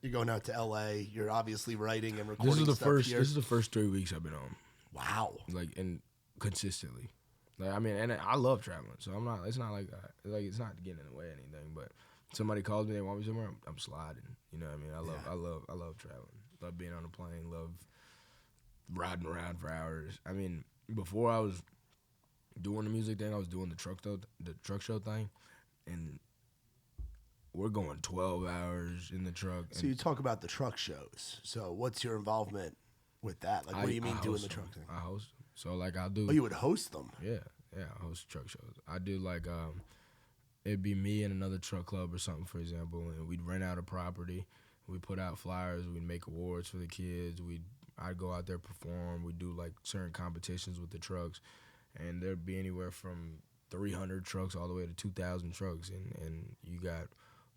LA. You're obviously writing and recording. This is the first 3 weeks I've been on. Wow. And consistently. I mean, and I love traveling, so I'm not. It's not like it's not getting in the way of anything. But somebody calls me, they want me somewhere, I'm sliding. You know what I mean? I love traveling. Love being on a plane. Love riding around for hours. I mean, before I was doing the music thing, I was doing the truck show thing, and we're going 12 hours in the truck. So you talk about the truck shows. So what's your involvement with that? Like, what do you mean doing the truck thing? I host them. So like I'll do. Oh, you would host them? Yeah, I host truck shows. I do like it'd be me and another truck club or something, for example, and we'd rent out a property. We'd put out flyers. We'd make awards for the kids. I'd go out there perform. We'd do like certain competitions with the trucks, and there'd be anywhere from 300 trucks all the way to 2,000 trucks, and you got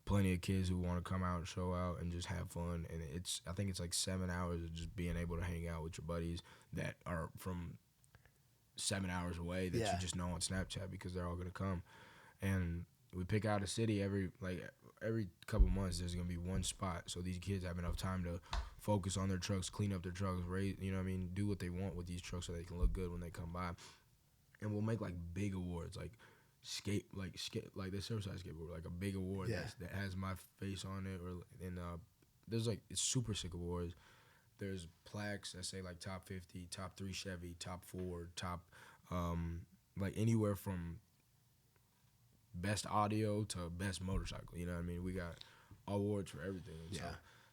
plenty of kids who want to come out and show out and just have fun. And I think it's like 7 hours of just being able to hang out with your buddies that are from 7 hours away that you just know on Snapchat because they're all gonna come. And we pick out a city every couple months. There's gonna be one spot, so these kids have enough time to focus on their trucks, clean up their trucks, do what they want with these trucks so they can look good when they come by. And we'll make like big awards, like the Surfside skateboard, like a big award that has my face on it, there's like it's super sick awards. There's plaques that say like top 50, top 3 Chevy, top 4, top like anywhere from best audio to best motorcycle. You know what I mean? We got awards for everything. So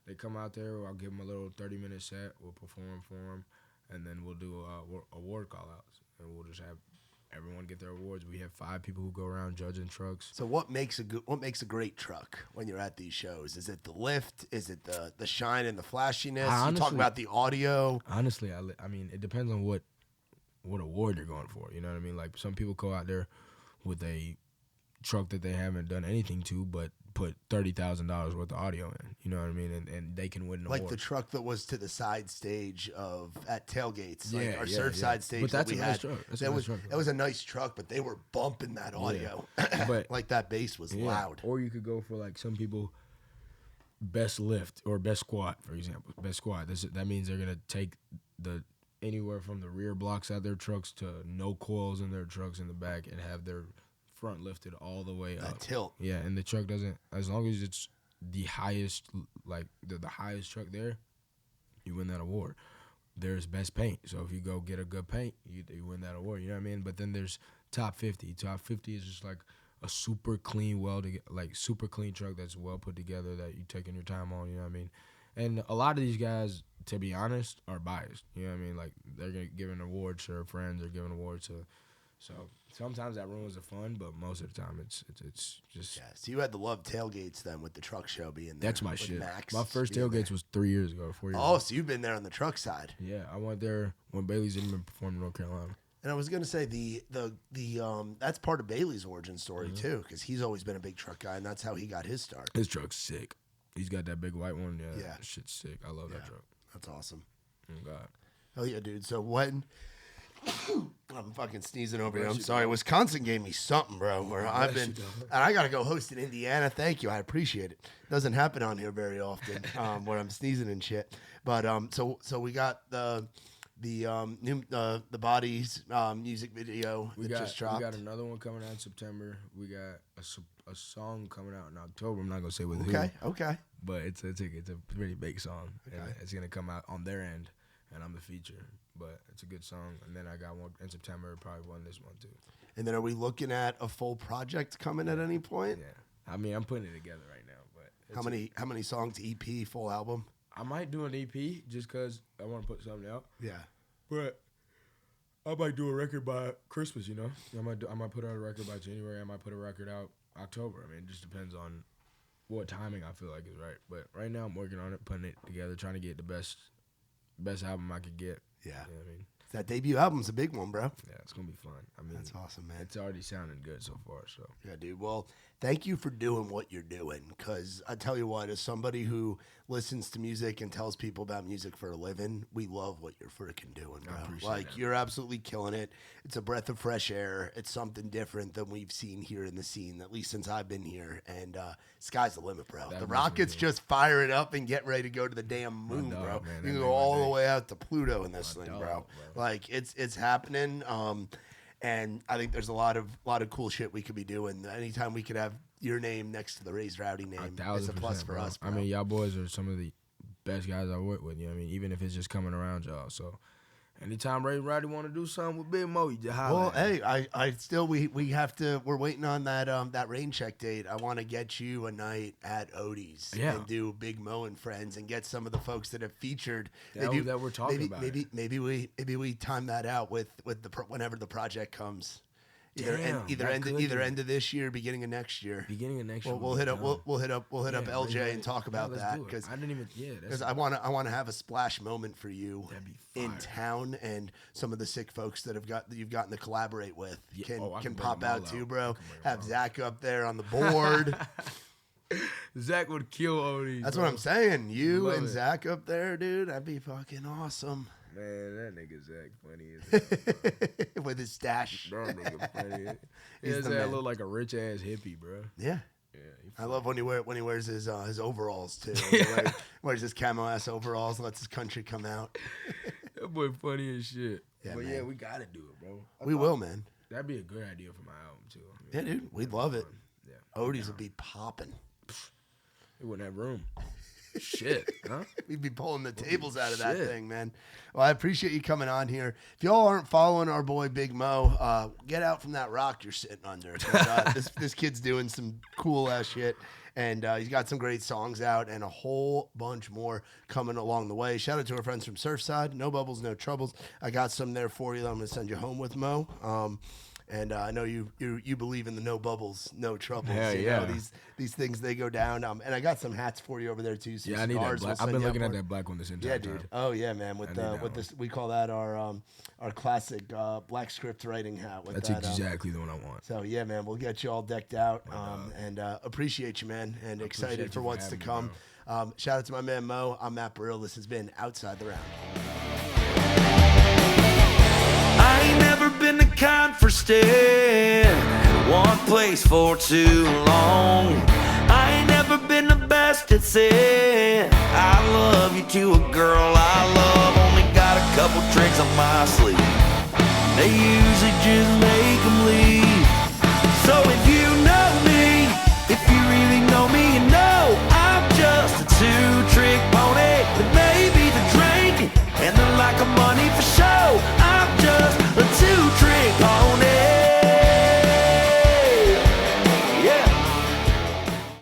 they come out there. I'll give them a little 30-minute set. We'll perform for them, and then we'll do award call-outs, and we'll just have everyone get their awards. We have 5 people who go around judging trucks. So what makes a great truck when you're at these shows? Is it the lift? Is it the shine and the flashiness? You talk about the audio. Honestly, I mean, it depends on what award you're going for. You know what I mean? Like some people go out there with a truck that they haven't done anything to, but put $30,000 worth of audio in. You know what I mean? And they can win an award. Like the truck that was to the side stage at tailgates, like our Surfside stage. But that's that we a nice had. truck. It was a nice truck, but they were bumping that audio. But like that bass was loud. Or you could go for like some people, best lift or best squat, for example. Best squat. That means they're gonna take anywhere from the rear blocks out their trucks to no coils in their trucks in the back and have their front lifted all the way up. Tilt. Yeah, and the truck doesn't, as long as it's the highest, like the highest truck there, you win that award. There's best paint. So if you go get a good paint, you win that award. You know what I mean? But then there's top 50. Top 50 is just like a super clean, super clean truck that's well put together that you taking your time on. You know what I mean? And a lot of these guys, to be honest, are biased. You know what I mean? Like they're giving awards to their friends, or giving awards to. So sometimes that ruins the fun, but most of the time it's just. Yeah. So you had the love tailgates then with the truck show being there. That's my shit. Max my first tailgates was 3 years ago, 4 years ago. Oh, so you've been there on the truck side. Yeah, I went there when Bailey Zimmerman performed in North Carolina. And I was gonna say the that's part of Bailey's origin story too, because he's always been a big truck guy, and that's how he got his start. His truck's sick. He's got that big white one. Yeah, Yeah. Shit's sick. I love that truck. That's awesome. Oh God. Hell yeah, dude. So when I'm fucking sneezing over here. I'm sorry. Wisconsin gave me something, bro. Where I've been, and I gotta go host in Indiana. Thank you. I appreciate it. Doesn't happen on here very often, where I'm sneezing and shit. But so we got the new the Bodies music video that just dropped. We got another one coming out in September. We got a song coming out in October. I'm not gonna say with who. Okay. But it's a pretty big song. Okay. And it's gonna come out on their end, and I'm the feature. But it's a good song. And then I got one in September, probably one this month too. And then are we looking at a full project coming at any point? Yeah. I mean, I'm putting it together right now. But how many songs? EP, full album? I might do an EP just because I want to put something out. Yeah. But I might do a record by Christmas, you know? I might put out a record by January. I might put a record out October. I mean, it just depends on what timing I feel like is right. But right now I'm working on it, putting it together, trying to get the best album I could get. Yeah. You know what I mean? That debut album's a big one, bro. Yeah, it's going to be fun. I mean, that's awesome, man. It's already sounding good so far, so. Yeah, dude. Well, thank you for doing what you're doing, because I tell you what, as somebody who listens to music and tells people about music for a living, we love what you're freaking doing, bro. Like, that. You're absolutely killing it. It's a breath of fresh air. It's something different than we've seen here in the scene, at least since I've been here. And sky's the limit, bro. The rockets just fire it up and get ready to go to the damn moon, bro. Man, you can go all the way out to Pluto in this thing, bro. Like, it's happening. And I think there's a lot of cool shit we could be doing. Anytime we could have your name next to the Raised Rowdy name, it's a plus for us, bro. I mean, y'all boys are some of the best guys I work with. You know what I mean? Even if it's just coming around y'all. So anytime Raised Rowdy want to do something with Big Mo, you just holler. Well, hey, I still we have to. We're waiting on that rain check date. I want to get you a night at Odie's and do Big Mo and Friends and get some of the folks that have featured that we're talking about. Maybe we time that out with whenever the project comes. Either end of this year, beginning of next year. We'll hit up LJ and talk about that, because I didn't even. Because I want to have a splash moment for you in town, and some of the sick folks that you've gotten to collaborate with can pop out too, bro. Have Zach up there on the board. Zach would kill Odie. That's what I'm saying. You and Zach up there, dude. That'd be fucking awesome. Man, that nigga Zach funny as hell. With his stash. That nigga funny. That look like a rich ass hippie, bro. Yeah. I love when he wears his overalls too. Wears his camo ass overalls, lets his country come out. That boy funny as shit. Yeah, but we gotta do it, bro. We will, man. That'd be a good idea for my album too. Yeah, dude, we'd love it. Yeah, Odie's would be popping. He wouldn't have room. Shit, huh? We'd be pulling the tables out of that thing, man. Well, I appreciate you coming on here. If y'all aren't following our boy Big Mo, get out from that rock you're sitting under. This kid's doing some cool ass shit, and he's got some great songs out and a whole bunch more coming along the way. Shout out to our friends from Surfside. No bubbles, no troubles. I got some there for you that I'm gonna send you home with, Mo. And I know you believe in the no bubbles, no troubles. Yeah, you know, these things, they go down. And I got some hats for you over there too. Yeah, I need that black. I've been looking at that black one this entire time. Yeah, dude. Oh yeah, man. With this, we call that our classic black script writing hat. That's exactly the one I want. So yeah, man, we'll get you all decked out. And appreciate you, man, and excited for what's to come. Shout out to my man Mo. I'm Matt Burrill. This has been Outside the Round. I ain't never been the kind for staying one place for too long. I ain't never been the best at saying I love you to a girl I love. Only got a couple tricks up my sleeve. They usually just make them leave. So if